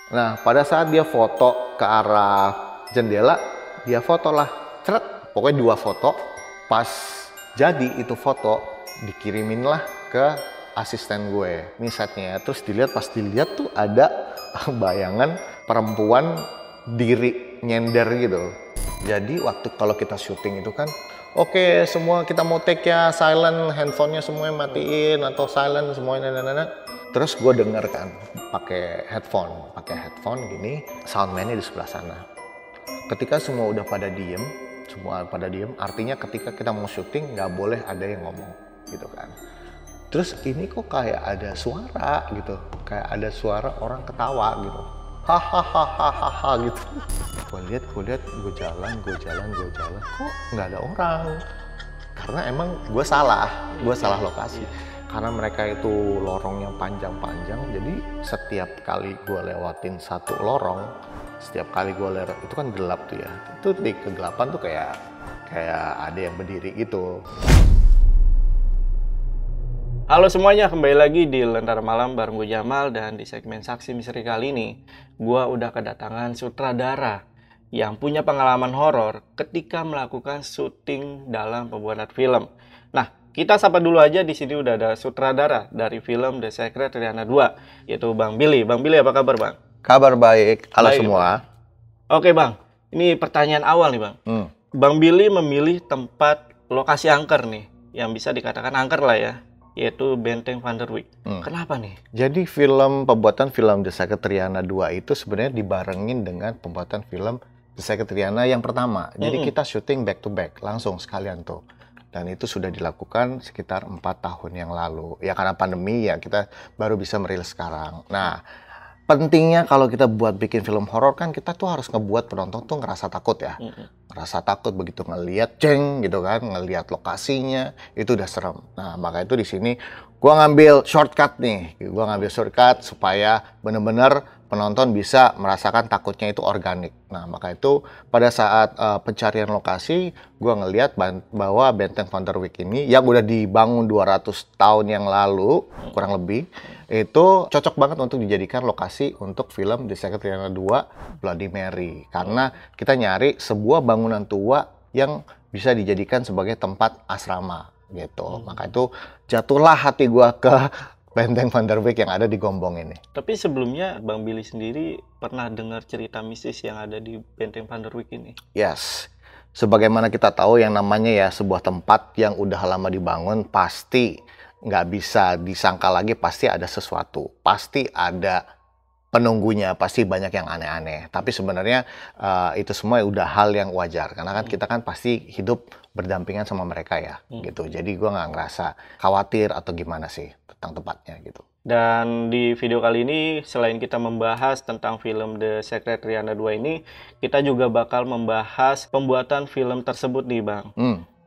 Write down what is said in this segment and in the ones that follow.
Nah, pada saat dia foto ke arah jendela, dia foto lah, ceret, pokoknya 2 foto. Pas jadi itu foto, dikirimin lah ke asisten gue, ini setnya. Terus dilihat, pas dilihat tuh ada bayangan perempuan diri nyender gitu. Jadi waktu kalau kita syuting itu kan, oke, semua kita mau take ya, silent, handphonenya semuanya matiin atau silent semuanya, Terus gue denger kan, pakai headphone gini, soundman-nya di sebelah sana. Ketika semua udah pada diem, artinya ketika kita mau syuting nggak boleh ada yang ngomong, gitu kan. Terus ini kok kayak ada suara gitu, kayak ada suara orang ketawa gitu, hahaha gitu. Gue lihat, gue jalan, kok nggak ada orang? Karena emang gue salah lokasi. Karena mereka itu lorongnya panjang-panjang, jadi setiap kali gue lewatin satu lorong, itu kan gelap tuh ya. Itu di kegelapan tuh kayak ada yang berdiri gitu. Halo semuanya, kembali lagi di Lentera Malam bareng gue Jamal, dan di segmen Saksi Misteri kali ini gue udah kedatangan sutradara yang punya pengalaman horor ketika melakukan syuting dalam pembuatan film. Nah, kita sapa dulu aja, di sini udah ada sutradara dari film The Secret Riana 2, yaitu Bang Billy. Bang Billy, apa kabar, Bang? Kabar baik, halo Baik, semua. Bang. Oke, Bang. Ini pertanyaan awal nih, Bang. Bang Billy memilih tempat lokasi angker nih, yang bisa dikatakan angker lah ya, yaitu Benteng Van der Wijk. Kenapa nih? Jadi pembuatan film The Secret Riana 2 itu sebenarnya dibarengin dengan pembuatan film The Secret Riana yang pertama. Jadi kita syuting back to back, langsung sekalian tuh. Dan itu sudah dilakukan sekitar 4 tahun yang lalu. Ya karena pandemi ya kita baru bisa merilis sekarang. Nah, pentingnya kalau kita buat bikin film horor kan kita tuh harus ngebuat penonton tuh ngerasa takut ya. Ngerasa takut begitu ngelihat gitu kan, ngelihat lokasinya itu udah serem. Nah, maka itu di sini gua ngambil shortcut supaya bener-bener penonton bisa merasakan takutnya itu organik. Nah, maka itu pada saat pencarian lokasi, gua ngelihat bahwa Benteng Van der Wijk ini yang udah dibangun 200 tahun yang lalu, kurang lebih, itu cocok banget untuk dijadikan lokasi untuk film The Secret Riana 2 Bloody Mary. Karena kita nyari sebuah bangunan tua yang bisa dijadikan sebagai tempat asrama gitu. Maka itu jatuhlah hati gua ke Benteng Van der Wijk yang ada di Gombong ini. Tapi sebelumnya Bang Billy sendiri pernah dengar cerita mistis yang ada di Benteng Van der Wijk ini? Yes. Sebagaimana kita tahu yang namanya ya sebuah tempat yang udah lama dibangun, pasti nggak bisa disangka lagi, pasti ada sesuatu. Pasti ada penunggunya, pasti banyak yang aneh-aneh. Tapi sebenarnya itu semua udah hal yang wajar. Karena kan kita kan pasti hidup berdampingan sama mereka ya, gitu. Jadi gue nggak ngerasa khawatir atau gimana sih tentang tempatnya gitu. Dan di video kali ini, selain kita membahas tentang film The Secret Riana 2 ini, kita juga bakal membahas pembuatan film tersebut nih, Bang.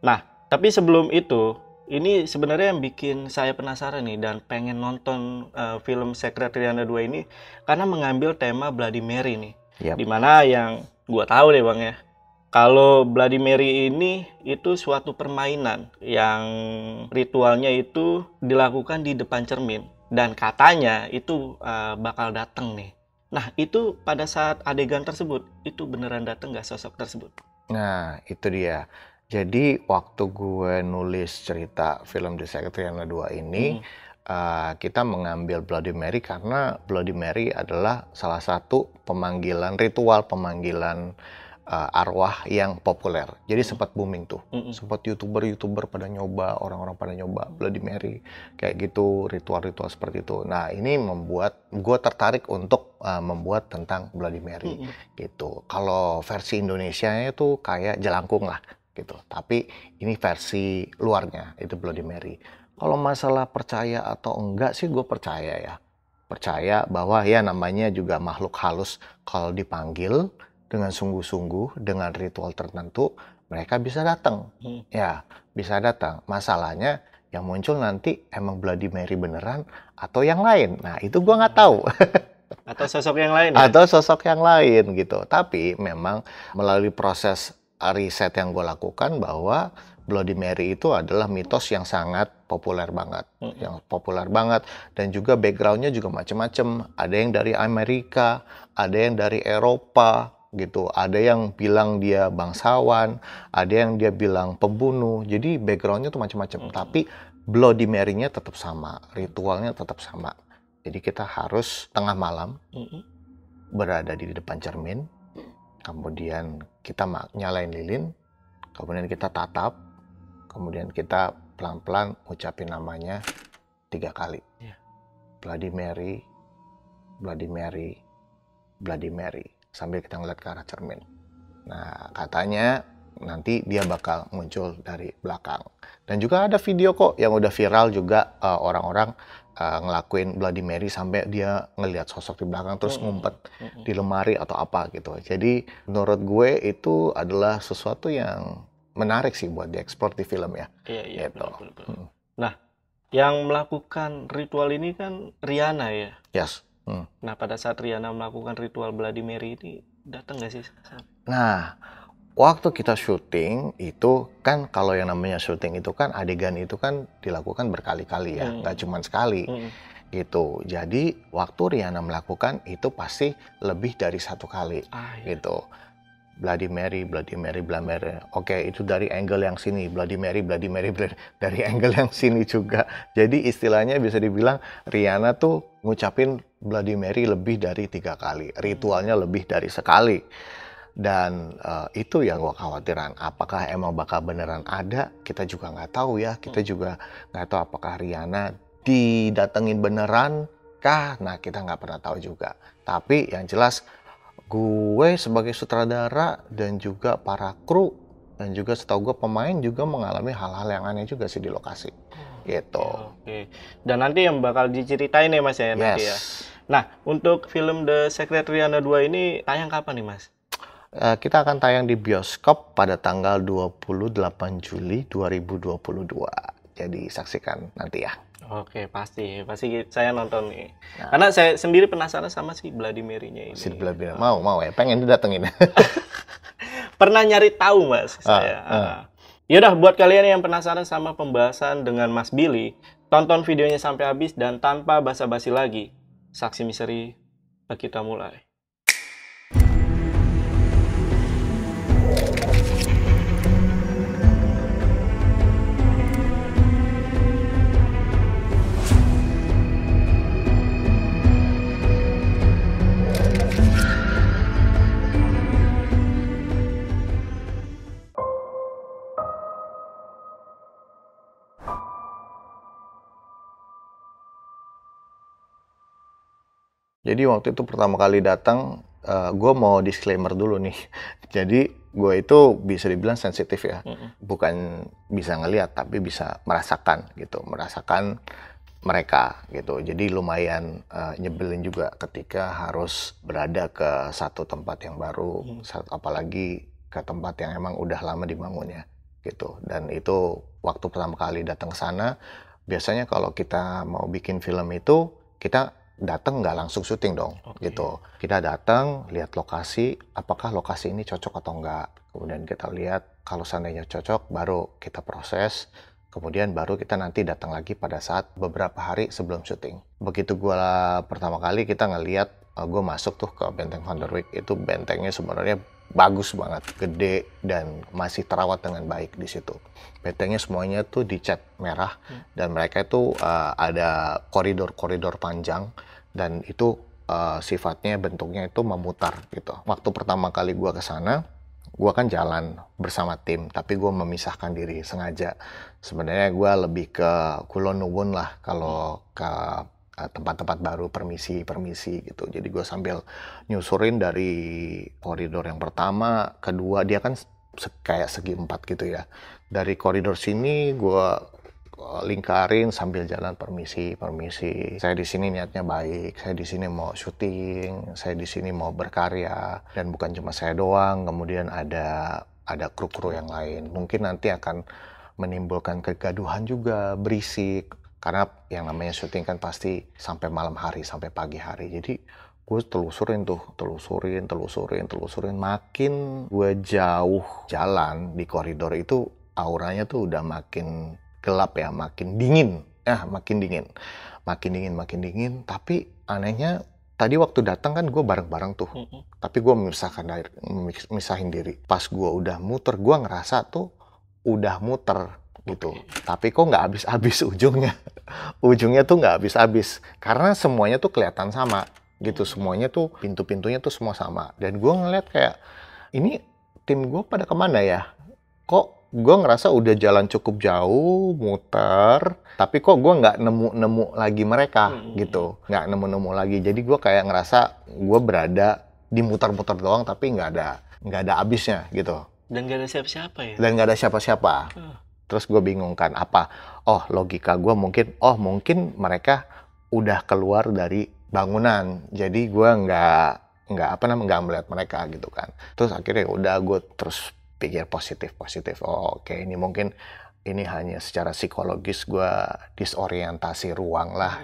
Nah, tapi sebelum itu, ini sebenarnya yang bikin saya penasaran nih dan pengen nonton film Secret Riana 2 ini karena mengambil tema Bloody Mary nih. Dimana yang gua tahu deh, Bang ya, kalau Bloody Mary ini itu suatu permainan yang ritualnya itu dilakukan di depan cermin. Dan katanya itu bakal datang nih. Nah, itu pada saat adegan tersebut, itu beneran datang nggak sosok tersebut? Nah, itu dia. Jadi, waktu gue nulis cerita film The Secret Riana 2 ini, kita mengambil Bloody Mary karena Bloody Mary adalah salah satu ritual pemanggilan arwah yang populer. Jadi sempat booming tuh. Sempat YouTuber pada nyoba, orang-orang pada nyoba Bloody Mary. Kayak gitu, ritual-ritual seperti itu. Nah, ini membuat gue tertarik untuk membuat tentang Bloody Mary gitu. Kalau versi Indonesianya itu kayak Jelangkung lah gitu. Tapi ini versi luarnya, itu Bloody Mary. Kalau masalah percaya atau enggak sih, gue percaya ya. Percaya bahwa ya namanya juga makhluk halus, kalau dipanggil dengan sungguh-sungguh, dengan ritual tertentu, mereka bisa datang. Ya, bisa datang. Masalahnya yang muncul nanti emang Bloody Mary beneran atau yang lain. Nah, itu gua nggak tahu. Atau sosok yang lain ya? Atau sosok yang lain gitu. Tapi memang melalui proses riset yang gue lakukan bahwa Bloody Mary itu adalah mitos yang sangat populer banget, dan juga backgroundnya juga macam-macam. Ada yang dari Amerika, ada yang dari Eropa gitu, ada yang bilang dia bangsawan, ada yang dia bilang pembunuh. Jadi backgroundnya tuh macam-macam. Tapi Bloody Mary-nya tetap sama, ritualnya tetap sama. Jadi kita harus tengah malam berada di depan cermin, kemudian kita nyalain lilin, kemudian kita tatap, kemudian kita pelan-pelan ucapin namanya 3 kali. Bloody Mary, Bloody Mary, Bloody Mary. Sambil kita ngeliat ke arah cermin. Nah, katanya nanti dia bakal muncul dari belakang. Dan juga ada video kok yang udah viral juga, orang-orang ngelakuin Bloody Mary sampai dia ngelihat sosok di belakang terus ngumpet di lemari atau apa gitu. Jadi menurut gue itu adalah sesuatu yang menarik sih buat dieksplor di film ya. Iya, gitu. Betul. Nah, yang melakukan ritual ini kan Rihanna ya? Yes. Nah, pada saat Rihanna melakukan ritual Bloody Mary ini, datang nggak sih? Nah, waktu kita syuting itu kan, kalau yang namanya syuting itu kan adegan itu kan dilakukan berkali-kali ya, nggak cuma sekali gitu. Jadi waktu Rihanna melakukan itu pasti lebih dari 1 kali gitu. Bloody Mary, Bloody Mary, Bloody Mary. Oke, itu dari angle yang sini, Bloody Mary, Bloody Mary, dari angle yang sini juga. Jadi istilahnya bisa dibilang Rihanna tuh ngucapin Bloody Mary lebih dari 3 kali. Ritualnya lebih dari sekali. Dan itu yang gue khawatiran. Apakah emang bakal beneran ada? Kita juga nggak tahu ya. Kita juga nggak tahu apakah Rihanna didatengin beneran kah? Nah, kita nggak pernah tahu juga. Tapi yang jelas, gue sebagai sutradara dan juga para kru dan juga setahu gue pemain juga mengalami hal-hal yang aneh juga sih di lokasi. Gitu. Oke. Dan nanti yang bakal diceritain ya Mas ya nanti ya. Nah, untuk film The Secret Rihanna 2 ini tayang kapan nih Mas? Kita akan tayang di bioskop pada tanggal 28 Juli 2022. Jadi saksikan nanti ya. Oke, pasti saya nonton nih. Nah, karena saya sendiri penasaran sama si Bloody Mary-nya ini. Si Bloody Mary. Mau ya, pengen didatengin. Pernah nyari tahu Mas saya. Yaudah, buat kalian yang penasaran sama pembahasan dengan Mas Billy, tonton videonya sampai habis dan tanpa basa-basi lagi. Saksi Misteri, kita mulai. Jadi waktu itu pertama kali datang, gue mau disclaimer dulu nih. Jadi gue itu bisa dibilang sensitif ya. Bukan bisa ngelihat, tapi bisa merasakan gitu. Merasakan mereka gitu. Jadi lumayan nyebelin juga ketika harus berada ke satu tempat yang baru. Apalagi ke tempat yang emang udah lama dibangunnya gitu. Dan itu waktu pertama kali datang ke sana, biasanya kalau kita mau bikin film itu, kita datang nggak langsung syuting dong, gitu. Kita datang, lihat lokasi, apakah lokasi ini cocok atau enggak. Kemudian kita lihat, kalau seandainya cocok, baru kita proses. Kemudian baru kita nanti datang lagi pada saat beberapa hari sebelum syuting. Begitu gue pertama kali kita ngelihat, gue masuk tuh ke Benteng Van der Wijk. Itu bentengnya sebenarnya bagus banget, gede, dan masih terawat dengan baik di situ. Bentengnya semuanya tuh dicat merah, dan mereka itu ada koridor-koridor panjang, dan itu sifatnya bentuknya itu memutar gitu. Waktu pertama kali gue ke sana, gue kan jalan bersama tim, tapi gue memisahkan diri sengaja. Sebenarnya gue lebih ke kulon nuwun lah kalau ke tempat-tempat baru, permisi gitu. Jadi gue sambil nyusurin dari koridor yang pertama, kedua, dia kan kayak segi 4 gitu ya. Dari koridor sini gue lingkarin sambil jalan permisi. Saya di sini niatnya baik, saya di sini mau syuting, saya di sini mau berkarya, dan bukan cuma saya doang. Kemudian ada kru-kru yang lain. Mungkin nanti akan menimbulkan kegaduhan juga, berisik. Karena yang namanya syuting kan pasti sampai malam hari, sampai pagi hari. Jadi gue telusurin. Makin gue jauh jalan di koridor itu, auranya tuh udah makin gelap ya, makin dingin. Makin dingin. Tapi anehnya tadi waktu datang kan gue bareng-bareng tuh. Tapi gue misahin diri. Pas gue udah muter, gue ngerasa tuh udah muter gitu. Tapi kok nggak habis-habis ujungnya. Ujungnya tuh nggak habis-habis. Karena semuanya tuh kelihatan sama gitu. Semuanya tuh, pintu-pintunya tuh semua sama. Dan gue ngeliat kayak, ini tim gue pada kemana ya? Kok gue ngerasa udah jalan cukup jauh, muter, tapi kok gue nggak nemu lagi mereka gitu, nggak nemu lagi. Jadi gue kayak ngerasa gue berada di muter-muter doang, tapi nggak ada habisnya gitu. Dan nggak ada siapa-siapa ya? Dan nggak ada siapa-siapa. Terus gue bingung kan, apa? Oh, logika gue mungkin mereka udah keluar dari bangunan, jadi gue nggak melihat mereka gitu kan. Terus akhirnya udah gue terus pikir positif. Oh, oke, ini mungkin ini hanya secara psikologis gue disorientasi ruang lah,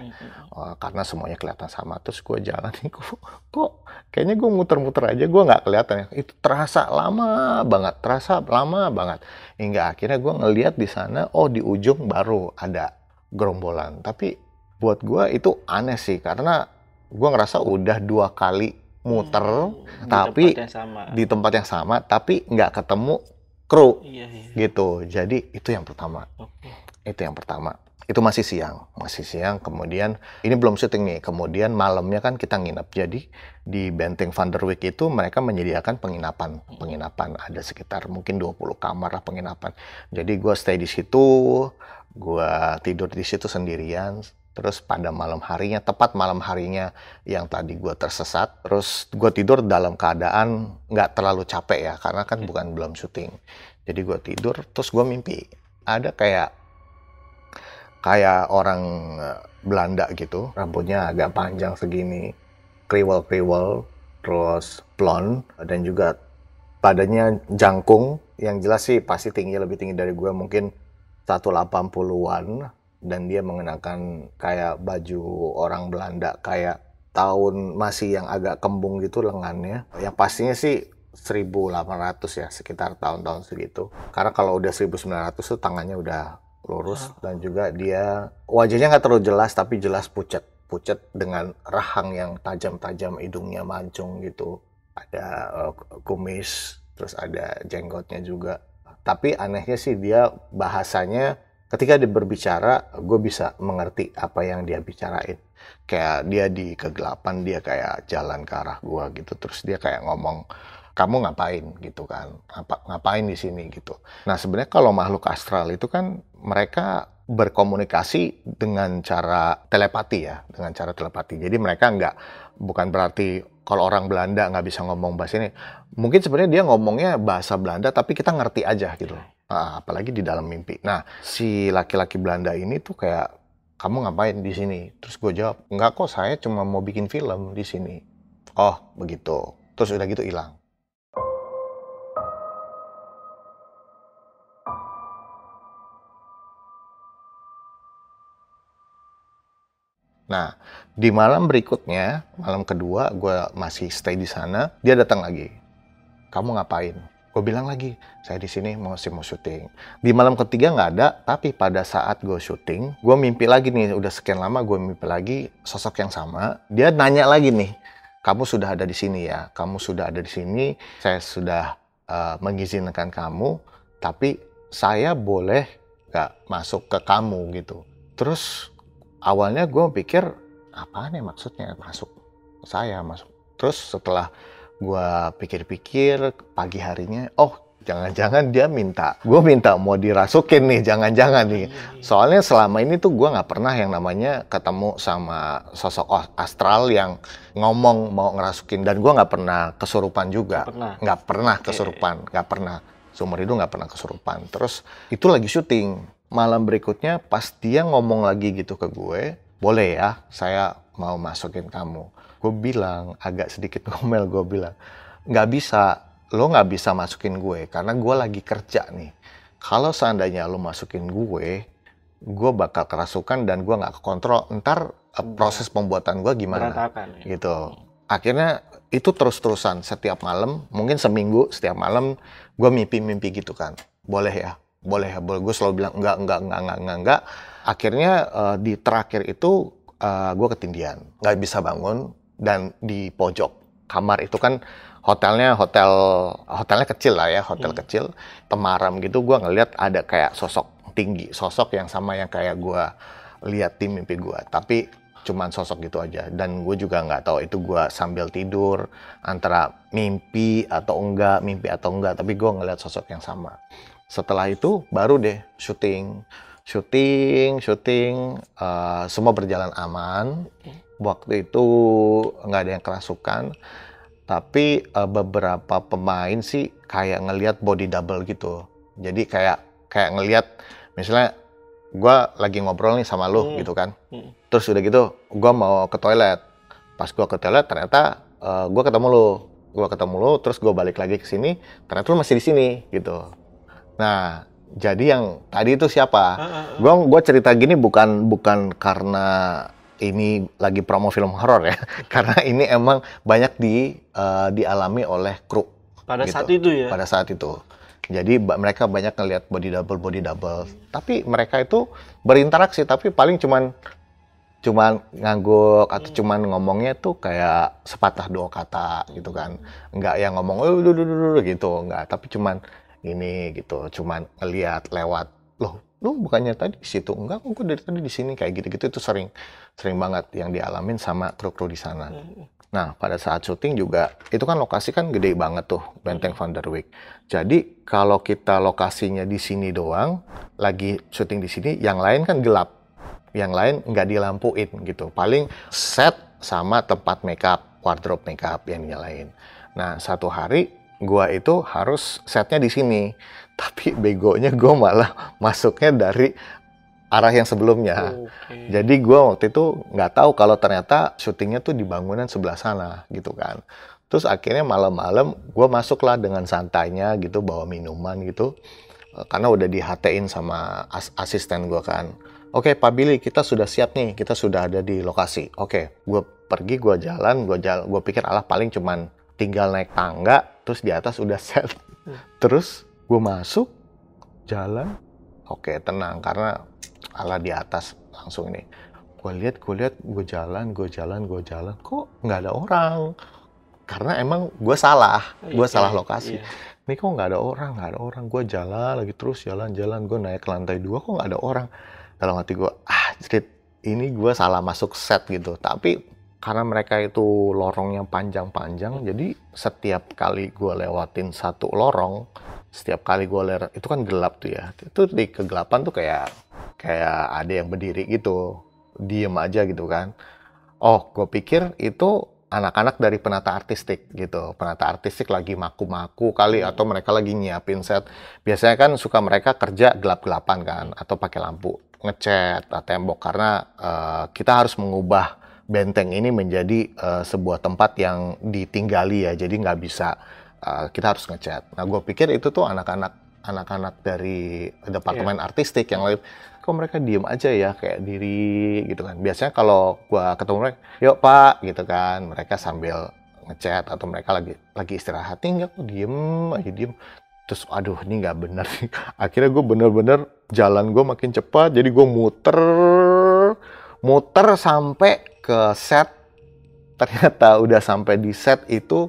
karena semuanya kelihatan sama. Terus gue jalan nih, kok kayaknya gue muter-muter aja, gue nggak kelihatan ya. Itu terasa lama banget. Hingga akhirnya gue ngelihat di sana, oh di ujung baru ada gerombolan. Tapi buat gue itu aneh sih, karena gue ngerasa udah 2 kali muter, tapi di tempat yang sama, tapi nggak ketemu kru, gitu. Jadi itu yang pertama. Itu masih siang. Kemudian ini belum syuting nih. Kemudian malamnya kan kita nginep. Jadi di Benteng Van der Wijk itu mereka menyediakan penginapan. Ada sekitar mungkin 20 kamar lah penginapan. Jadi gue stay di situ, gue tidur di situ sendirian. Terus pada tepat malam harinya yang tadi gue tersesat, terus gue tidur dalam keadaan nggak terlalu capek ya, karena kan belum syuting. Jadi gue tidur, terus gue mimpi. Ada kayak orang Belanda gitu, rambutnya agak panjang segini, kriwel, terus blonde, dan juga badannya jangkung, yang jelas sih pasti lebih tinggi dari gue, mungkin 180-an. Dan dia mengenakan kayak baju orang Belanda, kayak masih yang agak kembung gitu lengannya. Yang pastinya sih 1800 ya, sekitar tahun-tahun segitu. Karena kalau udah 1900 tuh tangannya udah lurus. Dan juga dia wajahnya nggak terlalu jelas, tapi jelas pucat dengan rahang yang tajam-tajam, hidungnya mancung gitu. Ada kumis, terus ada jenggotnya juga. Tapi anehnya sih dia bahasanya, ketika dia berbicara, gue bisa mengerti apa yang dia bicarain. Kayak dia di kegelapan, dia kayak jalan ke arah gue gitu. Terus dia kayak ngomong, kamu ngapain gitu kan? Ngapain di sini gitu. Nah sebenarnya kalau makhluk astral itu kan mereka berkomunikasi dengan cara telepati ya. Jadi mereka bukan berarti kalau orang Belanda nggak bisa ngomong bahasa ini. Mungkin sebenarnya dia ngomongnya bahasa Belanda, tapi kita ngerti aja gitu. Apalagi di dalam mimpi. Nah, si laki-laki Belanda ini tuh kayak, kamu ngapain di sini? Terus gue jawab, enggak kok, saya cuma mau bikin film di sini. Oh, begitu. Terus udah gitu hilang. Nah, di malam berikutnya, malam kedua, gue masih stay di sana. Dia datang lagi. Kamu ngapain? Gue bilang lagi, saya di sini mau syuting. Di malam ketiga nggak ada, tapi pada saat gue syuting, gue mimpi lagi nih. Udah sekian lama gue mimpi lagi sosok yang sama. Dia nanya lagi nih, kamu sudah ada di sini ya? Kamu sudah ada di sini. Saya sudah mengizinkan kamu, tapi saya boleh nggak masuk ke kamu gitu. Terus awalnya gue pikir, apaan ya maksudnya masuk? Terus setelah gue pikir-pikir pagi harinya, oh jangan-jangan dia gue minta mau dirasukin nih, jangan-jangan nih. Soalnya selama ini tuh gue nggak pernah yang namanya ketemu sama sosok astral yang ngomong mau ngerasukin, dan gue nggak pernah kesurupan juga, nggak pernah kesurupan, nggak pernah. Seumur hidup nggak pernah kesurupan. Terus itu lagi syuting, malam berikutnya pas dia ngomong lagi gitu ke gue, boleh ya saya mau masukin kamu. Gue bilang, agak sedikit ngomel, gue bilang, nggak bisa, lo nggak bisa masukin gue, karena gue lagi kerja nih. Kalau seandainya lo masukin gue bakal kerasukan dan gue nggak kekontrol, ntar proses pembuatan gue gimana? Berantakan, ya? Gitu. Akhirnya itu terus-terusan, setiap malam, mungkin seminggu, setiap malam gue mimpi-mimpi gitu kan. Boleh ya? boleh. Gue selalu bilang enggak. Akhirnya di terakhir itu gue ketindihan, nggak bisa bangun, dan di pojok kamar itu kan hotelnya kecil lah ya, hotel kecil, temaram gitu. Gue ngeliat ada kayak sosok tinggi, sosok yang sama yang kayak gue lihat di mimpi gue, tapi cuman sosok gitu aja. Dan gue juga nggak tahu itu gue sambil tidur, antara mimpi atau enggak, tapi gue ngeliat sosok yang sama. Setelah itu baru deh syuting, semua berjalan aman. Waktu itu nggak ada yang kerasukan, tapi beberapa pemain sih kayak ngelihat body double gitu. Jadi kayak ngelihat, misalnya gue lagi ngobrol nih sama lu gitu kan, terus udah gitu gue mau ke toilet. Pas gue ke toilet ternyata gue ketemu lu, terus gue balik lagi ke sini, ternyata lu masih di sini gitu. Nah, jadi yang tadi itu siapa? Gue cerita gini bukan karena ini lagi promo film horor ya, karena ini emang banyak dialami oleh kru. Pada gitu. saat itu ya? Pada saat itu. Jadi mereka banyak ngelihat body double. Tapi mereka itu berinteraksi, tapi paling cuman ngangguk atau cuman ngomongnya tuh kayak sepatah dua kata gitu kan. Enggak yang ngomong gitu, enggak, tapi cuman ini gitu, cuman ngelihat lewat. Loh, lu bukannya tadi di situ? Enggak, gue dari tadi di sini, kayak gitu-gitu. Itu sering banget yang dialamin sama kru-kru di sana. Nah, pada saat syuting juga, itu kan lokasi kan gede banget tuh, Benteng Van der Wijk. Jadi kalau kita lokasinya di sini doang, lagi syuting di sini, yang lain kan gelap, yang lain nggak dilampuin gitu. Paling set sama tempat makeup, wardrobe makeup yang dinyalain. Nah, satu hari gua itu harus setnya di sini, tapi begonya gua malah masuknya dari arah yang sebelumnya. Jadi gua waktu itu nggak tahu kalau ternyata syutingnya tuh di bangunan sebelah sana gitu kan. Terus akhirnya malam-malam gua masuklah dengan santainya gitu, bawa minuman gitu, karena udah di-HT-in sama asisten gua kan. Oke, Pak Billy, kita sudah siap nih, kita sudah ada di lokasi. Oke, gua pergi, gua jalan, gua pikir paling cuman tinggal naik tangga, terus di atas udah set. Terus gue masuk, jalan, oke, tenang, karena di atas langsung ini. Gue lihat, gue jalan, kok nggak ada orang? Karena emang gue salah lokasi. Ini kok nggak ada orang? Gue jalan lagi terus, jalan, gue naik ke lantai 2, kok nggak ada orang? Dalam hati gue, ini gue salah masuk set gitu. Tapi karena mereka itu lorongnya panjang-panjang, jadi setiap kali gue lewatin satu lorong, itu kan gelap tuh ya. Itu di kegelapan tuh kayak ada yang berdiri gitu, diem aja gitu kan. Oh, gue pikir itu anak-anak dari penata artistik gitu. Penata artistik lagi maku-maku kali, atau mereka lagi nyiapin set. Biasanya kan suka mereka kerja gelap-gelapan kan, atau pakai lampu ngecat tembok, karena kita harus mengubah benteng ini menjadi sebuah tempat yang ditinggali ya, jadi nggak bisa, kita harus ngecat. Nah, gue pikir itu tuh anak-anak dari departemen artistik yang lain. Kok mereka diem aja ya, kayak diri gitu kan. Biasanya kalau gue ketemu mereka, yuk Pak gitu kan, mereka sambil ngecat atau mereka lagi istirahat. Enggak, kok diem. Terus aduh, ini nggak bener. Akhirnya gue bener-bener jalan gue makin cepat, jadi gue muter sampai ke set. Ternyata udah sampai di set itu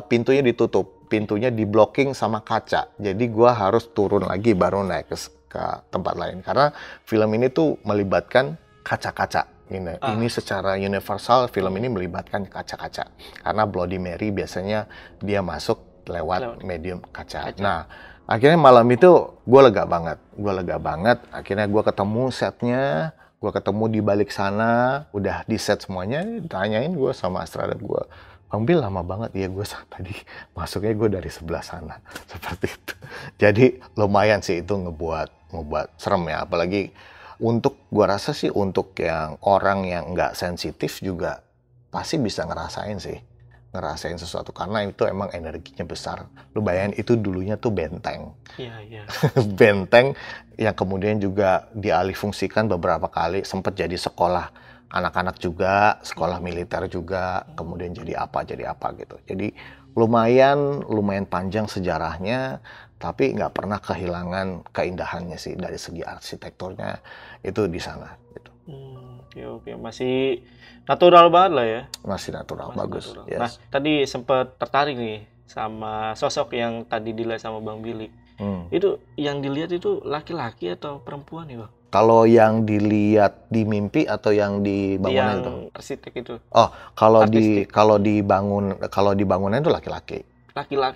pintunya ditutup, pintunya diblocking sama kaca. Jadi gua harus turun lagi baru naik ke tempat lain, karena film ini tuh melibatkan kaca-kaca. Ini secara universal film ini melibatkan kaca-kaca, karena Bloody Mary biasanya dia masuk lewat medium kaca. Nah, akhirnya malam itu gue lega banget. Akhirnya gue ketemu setnya. Gue ketemu di balik sana, udah di set semuanya. Tanyain gue sama astronot gue, Bang Bil, lama banget ya gue tadi masuknya gue dari sebelah sana, seperti itu. Jadi lumayan sih itu ngebuat serem ya, apalagi untuk gue rasa sih untuk yang orang yang nggak sensitif juga pasti bisa ngerasain sesuatu, karena itu emang energinya besar. Lu bayangin itu dulunya tuh benteng. Iya. Benteng yang kemudian juga dialihfungsikan beberapa kali, sempat jadi sekolah anak-anak juga, sekolah militer juga, kemudian jadi apa gitu. Jadi lumayan panjang sejarahnya, tapi nggak pernah kehilangan keindahannya sih dari segi arsitekturnya itu di sana. Gitu. Oke, masih natural banget lah ya. Masih natural, bagus. Natural. Yes. Nah, tadi sempat tertarik nih sama sosok yang tadi dilihat sama Bang Billy. Itu yang dilihat itu laki-laki atau perempuan nih, Bang? Kalau yang dilihat di mimpi atau yang di bangunan itu? Arsitek itu. Oh, kalau di bangunan itu laki-laki.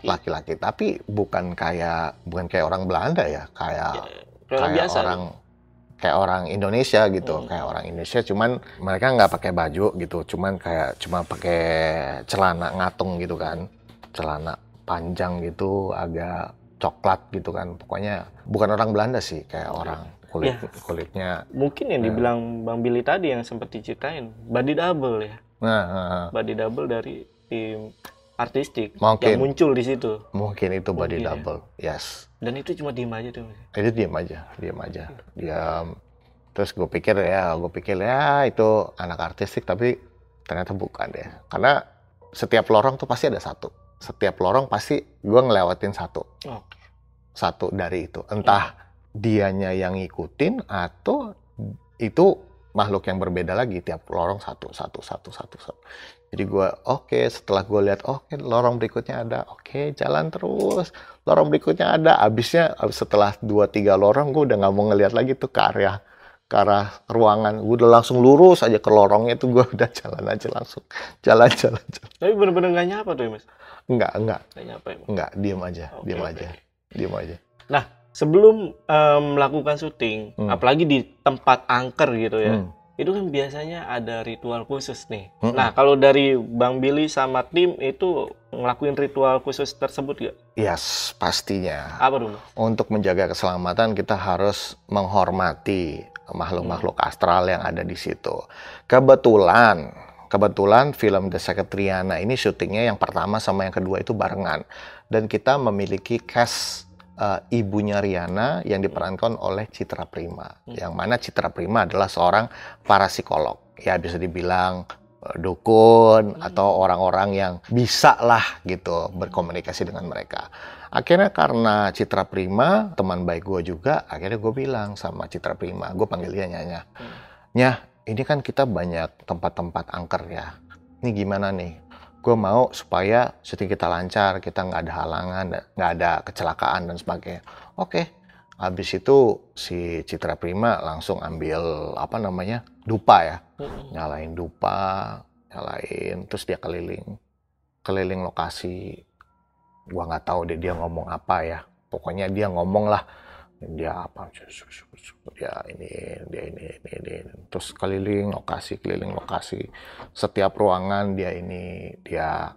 Laki-laki, tapi bukan kayak orang Belanda ya, kayak biasa, kayak orang Indonesia gitu, kayak orang Indonesia, cuman mereka nggak pakai baju gitu, cuma pakai celana ngatung gitu kan, celana panjang gitu, agak coklat gitu kan, pokoknya bukan orang Belanda sih, kayak orang kulitnya. Mungkin yang dibilang Bang Billy tadi yang sempat diceritain, body double ya. Body double dari tim artistik yang muncul di situ. Mungkin itu body double, yes. Dan itu cuma diem aja tuh. Itu diam aja. Diam. Terus gue pikir ya itu anak artistik, tapi ternyata bukan ya. Karena setiap lorong tuh pasti ada satu. Setiap lorong pasti gue ngelewatin satu. Satu dari itu. Entah dianya yang ngikutin atau itu makhluk yang berbeda lagi, tiap lorong satu. Jadi gue setelah gue lihat lorong berikutnya ada, jalan terus, lorong berikutnya ada, abisnya setelah 2-3 lorong gue udah nggak mau ngeliat lagi tuh ke arah ruangan, gue udah langsung lurus aja ke lorongnya tuh, gue udah jalan aja langsung jalan. Tapi bener-bener nggak nyapa tuh ya, Mas? Enggak nggak nyapa ya? Enggak, diem aja. Nah, sebelum melakukan syuting, apalagi di tempat angker gitu ya, itu kan biasanya ada ritual khusus nih. Nah, kalau dari Bang Billy sama tim itu ngelakuin ritual khusus tersebut gak? Yes, pastinya. Apa dulu? Untuk menjaga keselamatan kita harus menghormati makhluk-makhluk astral yang ada di situ. Kebetulan film The Secret Riana ini syutingnya yang pertama sama yang kedua itu barengan. Dan kita memiliki cast ibunya Riana yang diperankan oleh Citra Prima. Yang mana Citra Prima adalah seorang parapsikolog. Ya bisa dibilang dukun atau orang-orang yang bisa lah gitu berkomunikasi dengan mereka. Akhirnya karena Citra Prima, teman baik gue juga, akhirnya gue bilang sama Citra Prima, gue panggil dia Nyanya. Nyah, ini kan kita banyak tempat-tempat angker ya. Ini gimana nih? Gue mau supaya syuting kita lancar, kita nggak ada halangan, nggak ada kecelakaan dan sebagainya. Habis itu si Citra Prima langsung ambil dupa ya, nyalain dupa, terus dia keliling lokasi. Gua nggak tahu dia ngomong apa ya, pokoknya dia ngomong lah, dia apa, dia ini, terus keliling lokasi, setiap ruangan dia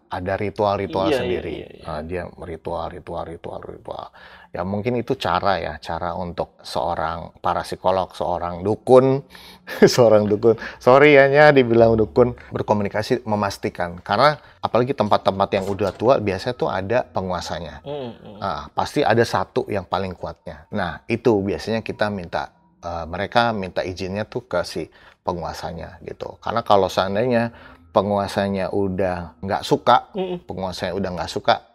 ada ritual sendiri. Iya. Dia ritual. Ya mungkin itu cara untuk seorang parapsikolog, seorang dukun, sorry ya dibilang dukun, berkomunikasi, memastikan, karena apalagi tempat-tempat yang udah tua biasanya tuh ada penguasanya. Pasti ada satu yang paling kuatnya. Nah itu biasanya kita mereka minta izinnya tuh ke si penguasanya gitu. Karena kalau seandainya penguasanya udah nggak suka,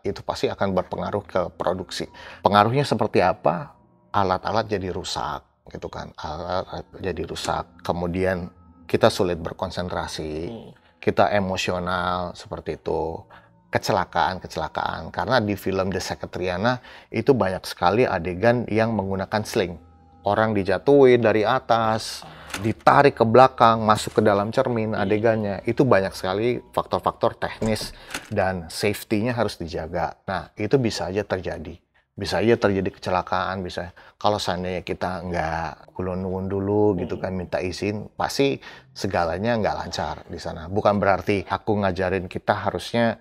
itu pasti akan berpengaruh ke produksi. Pengaruhnya seperti apa? Alat-alat jadi rusak gitu kan. Alat jadi rusak. Kemudian kita sulit berkonsentrasi, kita emosional seperti itu. Kecelakaan. Karena di film The Secret Riana itu banyak sekali adegan yang menggunakan sling. Orang dijatuhin dari atas, ditarik ke belakang, masuk ke dalam cermin adegannya. Itu banyak sekali faktor-faktor teknis dan safety-nya harus dijaga. Nah, itu bisa aja terjadi. Bisa aja terjadi kecelakaan, bisa. Kalau seandainya kita nggak kulun-kulun dulu gitu kan, minta izin, pasti segalanya nggak lancar di sana. Bukan berarti aku ngajarin kita harusnya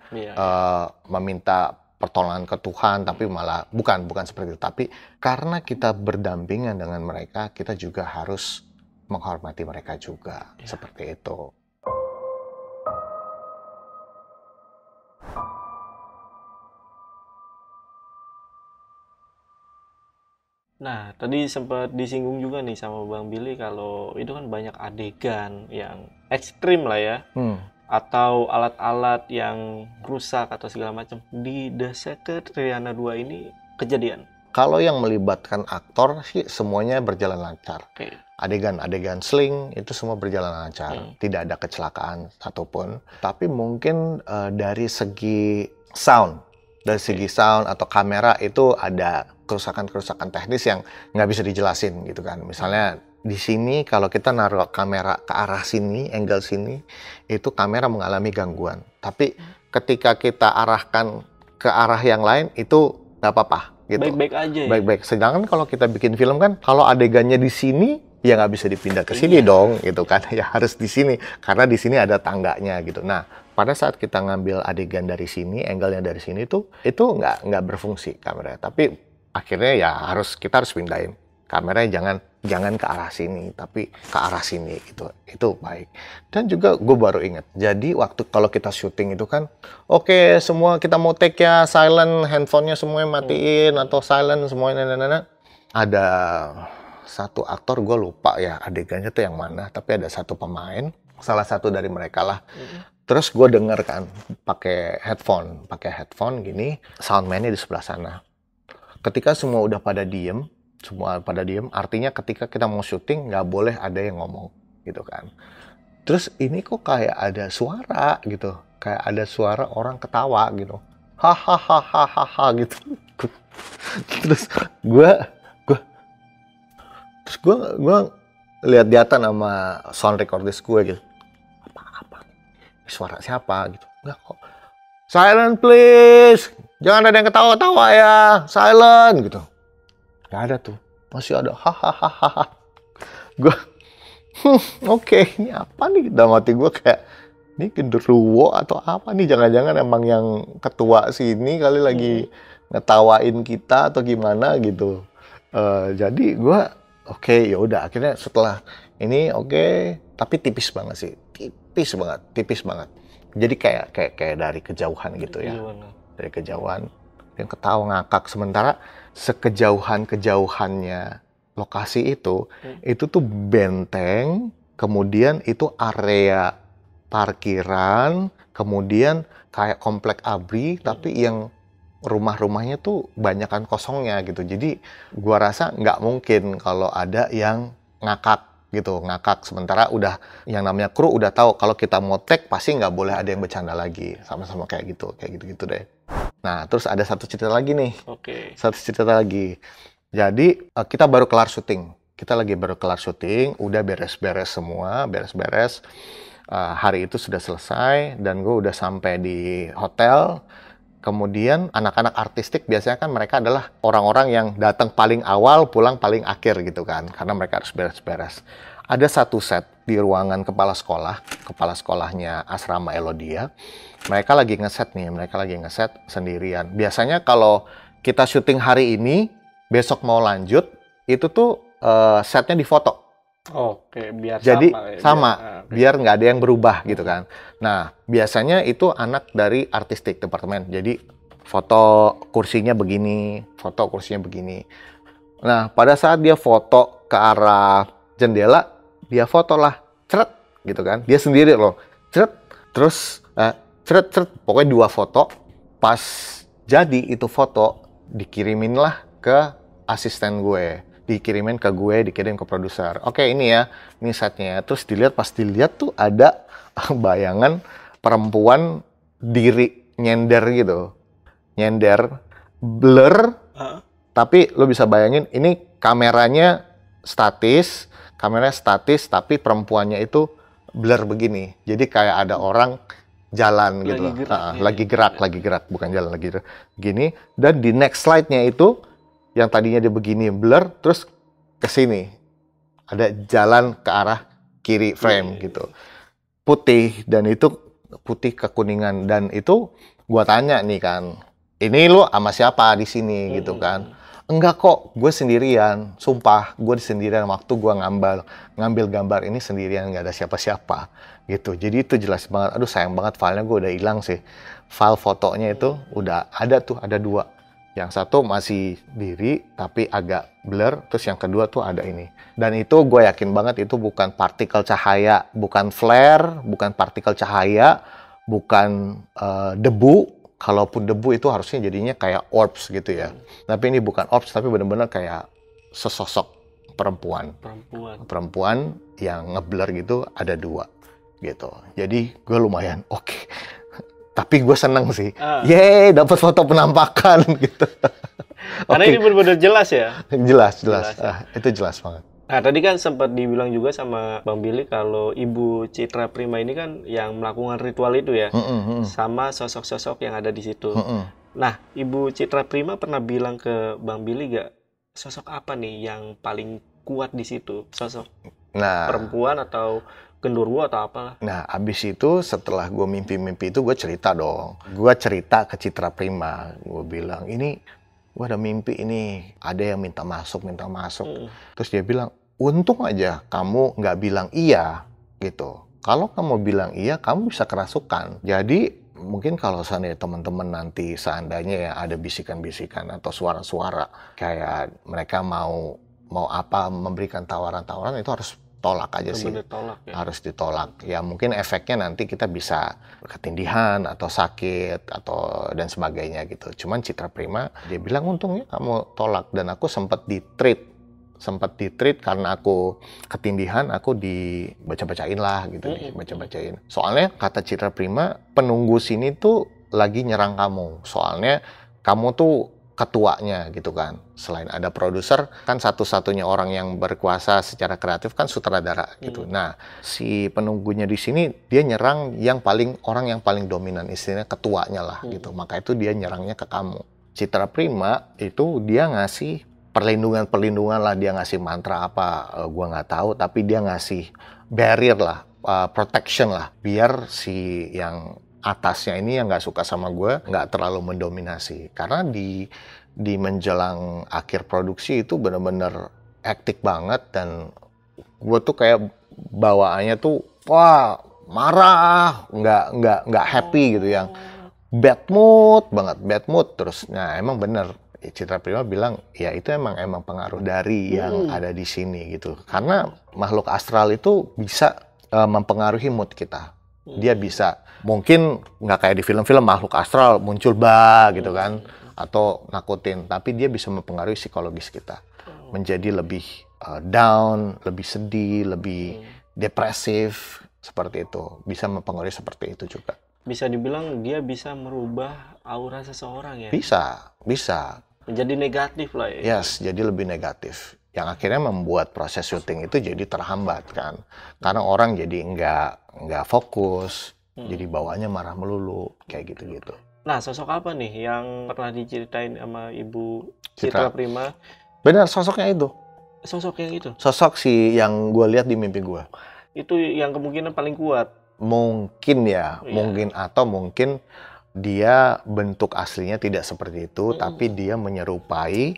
meminta pertolongan ke Tuhan, tapi malah bukan seperti itu. Tapi karena kita berdampingan dengan mereka, kita juga harus menghormati mereka juga, seperti itu. Nah, tadi sempat disinggung juga nih sama Bang Billy kalau itu kan banyak adegan yang ekstrim lah ya. atau alat-alat yang rusak atau segala macam di The Secret Riana 2 ini kejadian? Kalau yang melibatkan aktor sih semuanya berjalan lancar. Okay. Adegan-adegan sling itu semua berjalan lancar, tidak ada kecelakaan satupun. Tapi mungkin dari segi sound, atau kamera itu ada kerusakan-kerusakan teknis yang nggak bisa dijelasin gitu kan. Misalnya di sini kalau kita naruh kamera ke arah sini, angle sini, itu kamera mengalami gangguan. Tapi ketika kita arahkan ke arah yang lain itu nggak apa-apa. Gitu. Baik-baik aja ya? Baik-baik. Sedangkan kalau kita bikin film kan, kalau adegannya di sini, ya nggak bisa dipindah ke sini dong, gitu kan. Ya harus di sini, karena di sini ada tangganya gitu. Nah, pada saat kita ngambil adegan dari sini, angle-nya dari sini tuh, itu nggak berfungsi kameranya. Tapi akhirnya ya kita harus pindahin. Kameranya jangan ke arah sini, tapi ke arah sini gitu. Itu baik. Dan juga gue baru ingat, jadi waktu kalau kita syuting itu kan, oke, semua kita mau take ya, silent, handphonenya semuanya matiin, atau silent semuanya, ada satu aktor, gue lupa ya adegannya tuh yang mana, tapi ada satu pemain, salah satu dari mereka lah. Terus gue denger kan, pakai headphone gini, soundman-nya di sebelah sana. Ketika semua udah pada diem, artinya ketika kita mau syuting nggak boleh ada yang ngomong gitu kan. Terus ini kok kayak ada suara gitu, kayak ada suara orang ketawa gitu, hahaha gitu. Terus gue lihat di atas sama sound recordist gue gitu, apa suara siapa gitu. Nggak kok, silent please, jangan ada yang ketawa-ketawa ya, silent gitu. Gak ada tuh, masih ada hahaha. Gue oke, ini apa nih? Dalam hati gue kayak, ini genderuwo atau apa nih? Jangan-jangan emang yang ketua sini kali lagi ngetawain kita atau gimana gitu. Jadi gue oke, ya udah. Akhirnya setelah ini oke, tapi tipis banget sih, tipis banget. Jadi kayak dari kejauhan gitu ya, dari kejauhan. Yang ketawa ngakak, sementara sekejauhannya lokasi itu tuh benteng, kemudian itu area parkiran, kemudian kayak komplek ABRI, tapi yang rumah-rumahnya tuh banyakan kosongnya gitu. Jadi gua rasa nggak mungkin kalau ada yang ngakak. Sementara udah yang namanya kru udah tahu kalau kita mau take pasti nggak boleh ada yang bercanda lagi, sama-sama kayak gitu deh. Nah, terus ada satu cerita lagi nih. Satu cerita lagi. Jadi kita baru kelar syuting. Udah beres-beres semua, hari itu sudah selesai dan gue udah sampai di hotel. Kemudian anak-anak artistik biasanya kan mereka adalah orang-orang yang datang paling awal, pulang paling akhir gitu kan, karena mereka harus beres-beres. Ada satu set di ruangan kepala sekolahnya Asrama Elodia. Mereka lagi ngeset sendirian. Biasanya kalau kita syuting hari ini, besok mau lanjut, itu tuh setnya difoto. Oke, biar jadi sama. Biar nggak ada yang berubah gitu kan. Nah, biasanya itu anak dari artistik departemen. Jadi foto kursinya begini. Nah, pada saat dia foto ke arah jendela, dia foto lah, ceret gitu kan. Dia sendiri loh, ceret. Terus ceret, pokoknya 2 foto. Pas jadi itu foto, dikirimin lah ke asisten gue. Dikirim ke produser. Oke, ini setnya. Terus pas dilihat tuh ada bayangan perempuan diri nyender gitu. Blur. Tapi lo bisa bayangin, ini kameranya statis, tapi perempuannya itu blur begini. Jadi kayak ada orang jalan gitu. Lagi gerak, bukan jalan, lagi gerak. Gini, dan di next slide-nya itu yang tadinya dia begini blur, terus ke sini ada jalan ke arah kiri frame gitu, putih, dan itu putih kekuningan. Dan itu gua tanya nih kan, ini lu sama siapa di sini gitu kan? Enggak kok, gue sendirian, sumpah gue sendirian waktu gue ngambil gambar ini sendirian, nggak ada siapa-siapa gitu. Jadi itu jelas banget. Aduh, sayang banget filenya gue udah hilang sih. File fotonya itu udah ada tuh, ada 2. Yang satu masih diri tapi agak blur, terus yang kedua tuh ada ini. Dan itu gue yakin banget itu bukan partikel cahaya, bukan flare, bukan partikel cahaya, bukan debu. Kalaupun debu itu harusnya jadinya kayak orbs gitu ya. Tapi ini bukan orbs, tapi benar-benar kayak sesosok perempuan yang ngeblur gitu, ada 2 gitu. Jadi gue lumayan oke. Tapi gue seneng sih. Yeay, dapat foto penampakan gitu. Karena ini benar-benar jelas ya? Jelas. Itu jelas banget. Nah, tadi kan sempat dibilang juga sama Bang Billy kalau Ibu Citra Prima ini kan yang melakukan ritual itu ya, sama sosok-sosok yang ada di situ. Nah, Ibu Citra Prima pernah bilang ke Bang Billy gak, sosok apa nih yang paling kuat di situ? Sosok perempuan atau genderuwo atau apalah? Nah, abis itu setelah gue mimpi-mimpi itu gue cerita dong. Gue cerita ke Citra Prima. Gue bilang, ini gue ada mimpi ini, ada yang minta masuk. Terus dia bilang, untung aja kamu nggak bilang iya gitu. Kalau kamu bilang iya, kamu bisa kerasukan. Jadi mungkin kalau seandainya teman-teman nanti seandainya ya ada bisikan-bisikan atau suara-suara kayak mereka mau apa memberikan tawaran-tawaran, itu harus tolak aja sih. Tolak, ya? Harus ditolak. Ya mungkin efeknya nanti kita bisa ketindihan atau sakit atau dan sebagainya gitu. Cuman Citra Prima dia bilang untungnya kamu tolak, dan aku sempat di-treat karena aku ketindihan, aku dibaca-bacain lah gitu, dibaca-bacain. Soalnya kata Citra Prima, penunggu sini tuh lagi nyerang kamu. Soalnya kamu tuh ketuanya gitu kan. Selain ada produser, kan satu-satunya orang yang berkuasa secara kreatif kan sutradara gitu. Nah, si penunggunya di sini dia nyerang orang yang paling dominan, istilahnya ketuanya lah gitu. Maka itu dia nyerangnya ke kamu. Citra Prima itu dia ngasih perlindungan lah, dia ngasih mantra apa, gua nggak tahu, tapi dia ngasih barrier lah, protection lah, biar si yang atasnya ini yang nggak suka sama gue nggak terlalu mendominasi. Karena di menjelang akhir produksi itu bener-bener hektik banget, dan gue tuh kayak bawaannya tuh wah marah, nggak happy gitu, yang bad mood terus. Nah emang bener Citra Prima bilang ya itu emang pengaruh dari yang ada di sini gitu, karena makhluk astral itu bisa mempengaruhi mood kita. Dia bisa, mungkin nggak kayak di film-film makhluk astral muncul gitu kan, atau nakutin, tapi dia bisa mempengaruhi psikologis kita menjadi lebih down, lebih sedih, lebih depresif, seperti itu. Bisa mempengaruhi seperti itu juga. Bisa dibilang dia bisa merubah aura seseorang ya? Bisa. Menjadi negatif lah ya? Yes, jadi lebih negatif. Yang akhirnya membuat proses syuting itu jadi terhambat kan. Karena orang jadi nggak fokus, jadi bawaannya marah melulu, kayak gitu-gitu. Nah, sosok apa nih yang pernah diceritain sama Ibu Citra Prima? Benar, sosoknya itu. Sosok yang itu? Sosok si yang gue lihat di mimpi gue. Itu yang kemungkinan paling kuat? Mungkin ya, mungkin dia bentuk aslinya tidak seperti itu, tapi dia menyerupai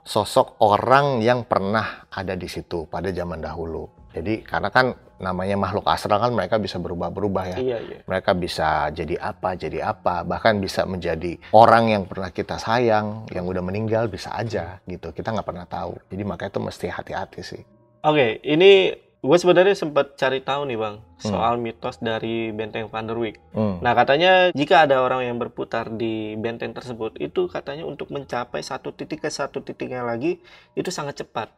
sosok orang yang pernah ada di situ pada zaman dahulu. Jadi karena kan namanya makhluk astral kan mereka bisa berubah-berubah ya. Iya. Mereka bisa jadi apa, bahkan bisa menjadi orang yang pernah kita sayang, yang udah meninggal bisa aja gitu. Kita nggak pernah tahu. Jadi makanya itu mesti hati-hati sih. Oke, ini gue sebenarnya sempat cari tahu nih Bang, soal mitos dari Benteng Van der Wijk. Nah katanya jika ada orang yang berputar di benteng tersebut, itu katanya untuk mencapai satu titik ke satu titiknya lagi, itu sangat cepat.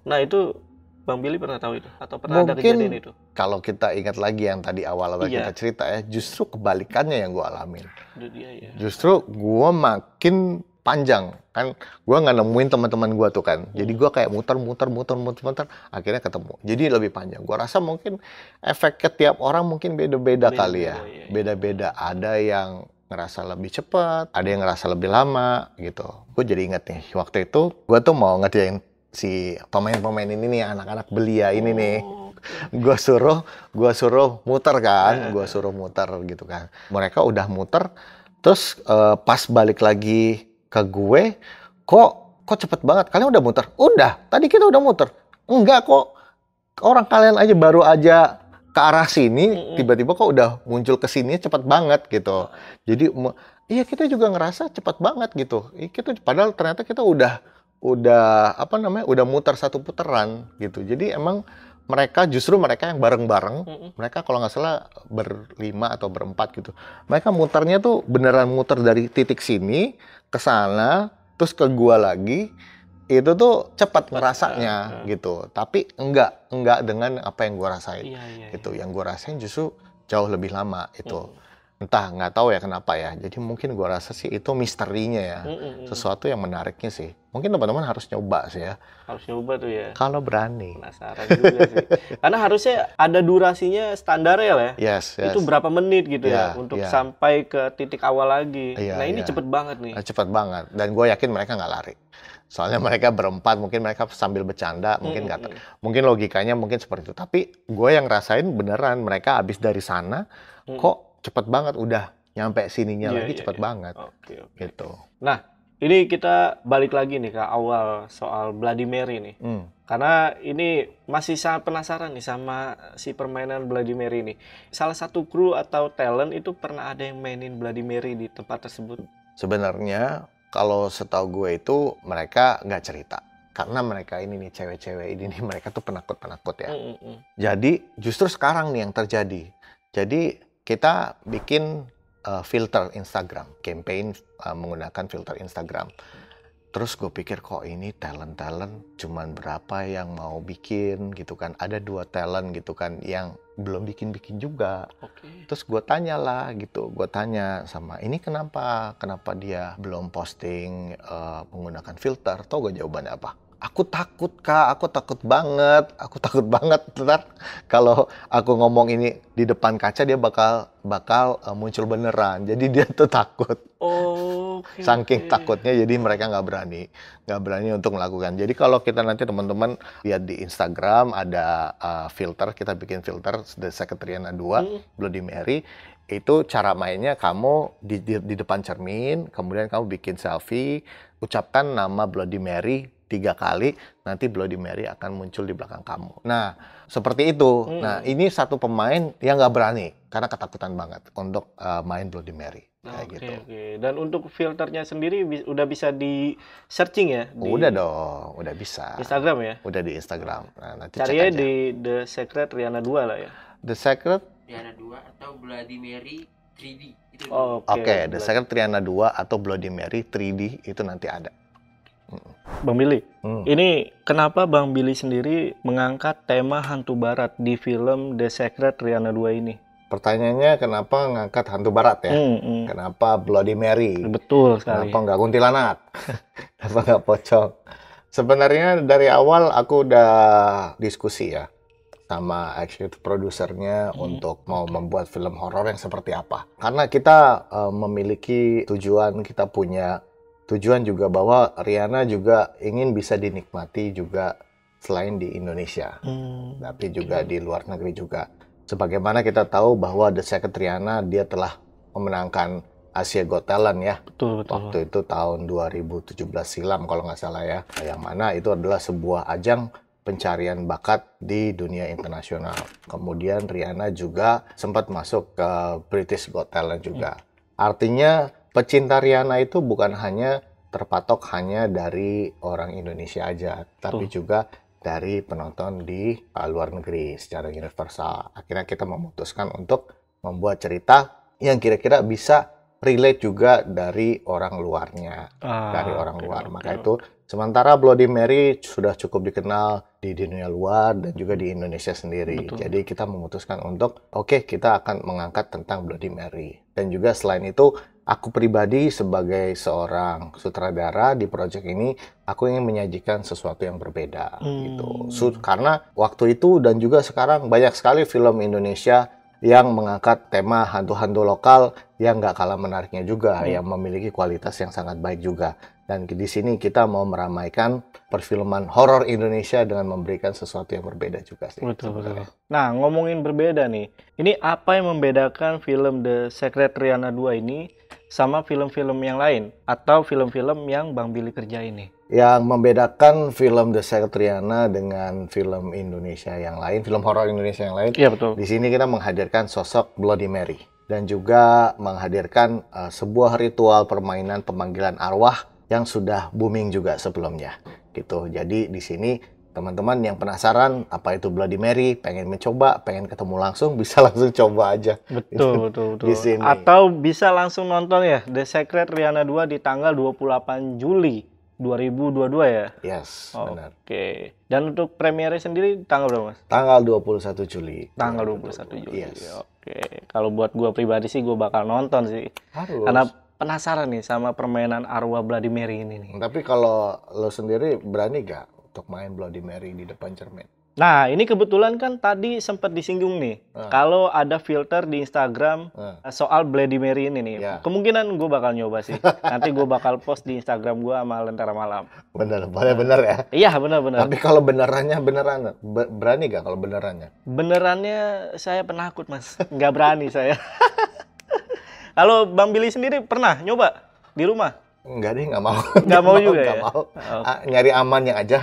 Nah itu Bang Billy pernah tahu itu? Atau pernah ada kejadian itu? Kalau kita ingat lagi yang tadi awal-awal kita cerita ya, justru kebalikannya yang gue alamin. Justru gue makin panjang kan, gue nggak nemuin teman-teman gue tuh kan, jadi gue kayak muter, akhirnya ketemu, jadi lebih panjang. Gue rasa mungkin efeknya tiap orang mungkin beda-beda kali ya, beda-beda. Ada yang ngerasa lebih cepat, ada yang ngerasa lebih lama gitu. Gue jadi inget nih, waktu itu gue tuh mau ngerjain si pemain-pemain ini nih, anak-anak belia ini nih. Gue suruh muter kan, gitu kan. Mereka udah muter, terus pas balik lagi ke gue, kok cepet banget, kalian udah muter? Udah, tadi kita udah muter. Enggak kok, orang kalian aja baru aja ke arah sini, tiba-tiba kok udah muncul ke sini cepat banget gitu. Jadi iya kita juga ngerasa cepat banget gitu. Kita padahal ternyata kita udah apa namanya? Udah muter satu putaran gitu. Jadi emang justru mereka yang bareng-bareng, mereka kalau nggak salah berlima atau berempat gitu. Mereka muternya tuh beneran muter dari titik sini ke sana, terus ke gua lagi. Itu tuh cepat ngerasanya gitu. Tapi enggak dengan apa yang gua rasain. Gitu. Yang gua rasain justru jauh lebih lama itu. Entah, nggak tahu ya kenapa ya. Jadi mungkin gua rasa sih itu misterinya ya. Sesuatu yang menariknya sih. Mungkin teman-teman harus nyoba sih ya. Harus nyoba tuh ya. Kalau berani. Penasaran juga sih. Karena harusnya ada durasinya standar ya lah ya. Yes. Itu berapa menit gitu ya untuk sampai ke titik awal lagi. Nah ini cepet banget nih. Cepet banget. Dan gue yakin mereka nggak lari. Soalnya mereka berempat, mungkin mereka sambil bercanda, mungkin logikanya mungkin seperti itu. Tapi gue yang rasain beneran mereka abis dari sana, kok cepet banget udah nyampe sininya lagi cepet banget. Gitu. Nah, ini kita balik lagi nih ke awal soal Bloody Mary nih. Karena ini masih sangat penasaran nih sama si permainan Bloody Mary ini. Salah satu kru atau talent itu pernah ada yang mainin Bloody Mary di tempat tersebut? Sebenarnya kalau setahu gue itu mereka nggak cerita. Karena mereka ini nih cewek-cewek ini nih mereka tuh penakut-penakut ya. Jadi justru sekarang nih yang terjadi. Jadi kita bikin filter Instagram, campaign menggunakan filter Instagram. Terus gue pikir kok ini talent cuman berapa yang mau bikin gitu kan. Ada 2 talent gitu kan yang belum bikin juga. Terus gue tanya lah gitu. Gue tanya sama ini kenapa dia belum posting menggunakan filter. Tau gak jawabannya apa? Aku takut Kak, aku takut banget. Ntar kalau aku ngomong ini di depan kaca dia bakal muncul beneran. Jadi dia tuh takut. Saking takutnya jadi mereka nggak berani untuk melakukan. Jadi kalau kita nanti teman-teman lihat di Instagram ada filter, kita bikin filter The Secret Rihanna 2 Bloody Mary. Itu cara mainnya kamu di depan cermin, kemudian kamu bikin selfie, ucapkan nama Bloody Mary 3 kali, nanti Bloody Mary akan muncul di belakang kamu. Nah, seperti itu. Nah, ini satu pemain yang nggak berani karena ketakutan banget untuk main Bloody Mary. Gitu. Dan untuk filternya sendiri udah bisa di searching ya? Udah dong, udah bisa. Instagram ya? Udah di Instagram. Nah, nanti carinya cek aja. Di The Secret Rihanna 2 lah ya? The Secret Rihanna 2 atau Bloody Mary 3D. Oke, The Secret Rihanna 2 atau Bloody Mary 3D itu nanti ada. Bang Billy, ini kenapa Bang Billy sendiri mengangkat tema hantu barat di film The Secret Rihanna 2 ini? Pertanyaannya kenapa ngangkat hantu barat ya? Kenapa Bloody Mary? Betul sekali. Kenapa nggak kuntilanak? Kenapa nggak pocong? Sebenarnya dari awal aku udah diskusi ya sama executive produsernya untuk mau membuat film horor yang seperti apa. Karena kita memiliki tujuan, kita punya tujuan juga bahwa Rihanna juga ingin bisa dinikmati juga selain di Indonesia, tapi juga di luar negeri juga. Sebagaimana kita tahu bahwa The Secret Rihanna dia telah memenangkan Asia Got Talent ya. Betul. Waktu itu tahun 2017 silam kalau nggak salah ya. Yang mana itu adalah sebuah ajang pencarian bakat di dunia internasional. Kemudian Rihanna juga sempat masuk ke British Got Talent juga. Artinya pecinta Rihanna itu bukan hanya terpatok hanya dari orang Indonesia aja, tapi juga dari penonton di luar negeri secara universal. Akhirnya kita memutuskan untuk membuat cerita yang kira-kira bisa relate juga dari orang luarnya, Maka itu sementara Bloody Mary sudah cukup dikenal di dunia luar dan juga di Indonesia sendiri. Jadi kita memutuskan untuk kita akan mengangkat tentang Bloody Mary. Dan juga selain itu aku pribadi sebagai seorang sutradara di proyek ini, aku ingin menyajikan sesuatu yang berbeda gitu. Karena waktu itu dan juga sekarang banyak sekali film Indonesia yang mengangkat tema hantu-hantu lokal yang nggak kalah menariknya juga, yang memiliki kualitas yang sangat baik juga. Dan di sini kita mau meramaikan perfilman horor Indonesia dengan memberikan sesuatu yang berbeda juga sih. Betul. Nah, ngomongin berbeda nih, ini apa yang membedakan film The Secret Rihanna 2 ini sama film-film yang lain atau film-film yang Bang Billy kerja ini? Yang membedakan film The Secret Rihanna dengan film Indonesia yang lain, film horor Indonesia yang lain. Iya, betul. Di sini kita menghadirkan sosok Bloody Mary dan juga menghadirkan sebuah ritual permainan pemanggilan arwah yang sudah booming juga sebelumnya. Gitu. Jadi di sini teman-teman yang penasaran apa itu Bloody Mary, pengen mencoba, pengen ketemu langsung, bisa langsung coba aja. Betul, betul. Di sini. Atau bisa langsung nonton ya The Secret Rihanna 2 di tanggal 28 Juli 2022 ya? Yes, benar. Oke. Dan untuk premiere sendiri tanggal berapa, Mas? Tanggal 21 Juli. Tanggal 21 Juli. Yes. Oke. Kalau buat gua pribadi sih gua bakal nonton sih. Harus. Karena penasaran nih sama permainan arwah Bloody Mary ini nih. Tapi kalau lo sendiri berani gak untuk main Bloody Mary di depan cermin? Nah, ini kebetulan kan tadi sempat disinggung nih. Kalau ada filter di Instagram soal Bloody Mary ini nih. Ya. Kemungkinan gue bakal nyoba sih. Nanti gue bakal post di Instagram gue sama Lentera Malam. Bener, bener ya? Iya, benar-benar. Tapi kalau benerannya, berani gak kalau benerannya? Benerannya saya penakut, Mas. Nggak berani saya. Kalau Bang Billy sendiri pernah nyoba di rumah? Enggak deh, nggak mau. Nggak mau juga nggak ya? mau. Nyari amannya aja.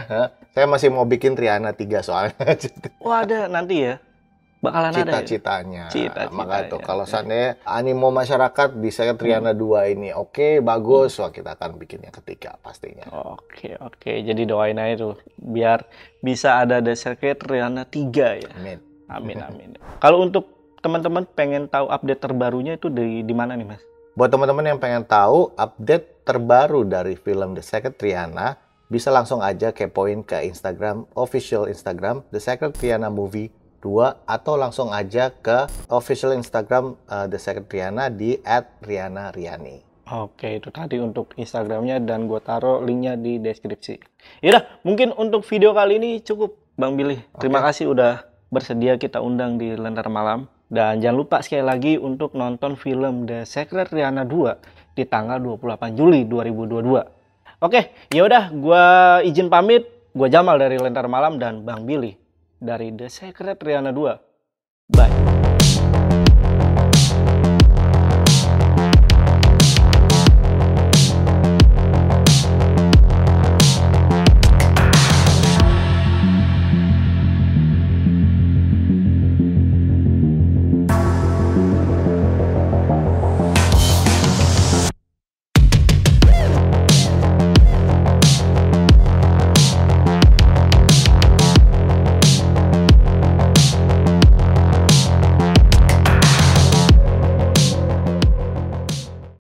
Saya masih mau bikin Rihanna 3 soalnya. Wah, ada nanti ya? Bakalan ada ya? Cita-citanya. Cita-citanya. Maka itu kalau seandainya animo masyarakat di Secret Rihanna 2 ini oke, bagus, wah kita akan bikin yang ketiga pastinya. Oke. Jadi doain aja tuh biar bisa ada The Secret Rihanna 3 ya. Amin. Kalau untuk teman-teman pengen tahu update terbarunya itu di mana nih, Mas? Buat teman-teman yang pengen tahu update terbaru dari film The Secret Rihanna, bisa langsung aja kepoin ke Instagram, official Instagram The Secret Rihanna Movie 2, atau langsung aja ke official Instagram The Secret Rihanna di @rihanna_riani. Oke, itu tadi untuk Instagramnya dan gue taruh linknya di deskripsi. Yaudah, mungkin untuk video kali ini cukup, Bang Billy. Terima kasih udah bersedia kita undang di Lentera Malam. Dan jangan lupa sekali lagi untuk nonton film The Secret Rihanna 2 di tanggal 28 Juli 2022. Oke, yaudah, gue izin pamit. Gue Jamal dari Lentera Malam dan Bang Billy dari The Secret Rihanna 2. Bye.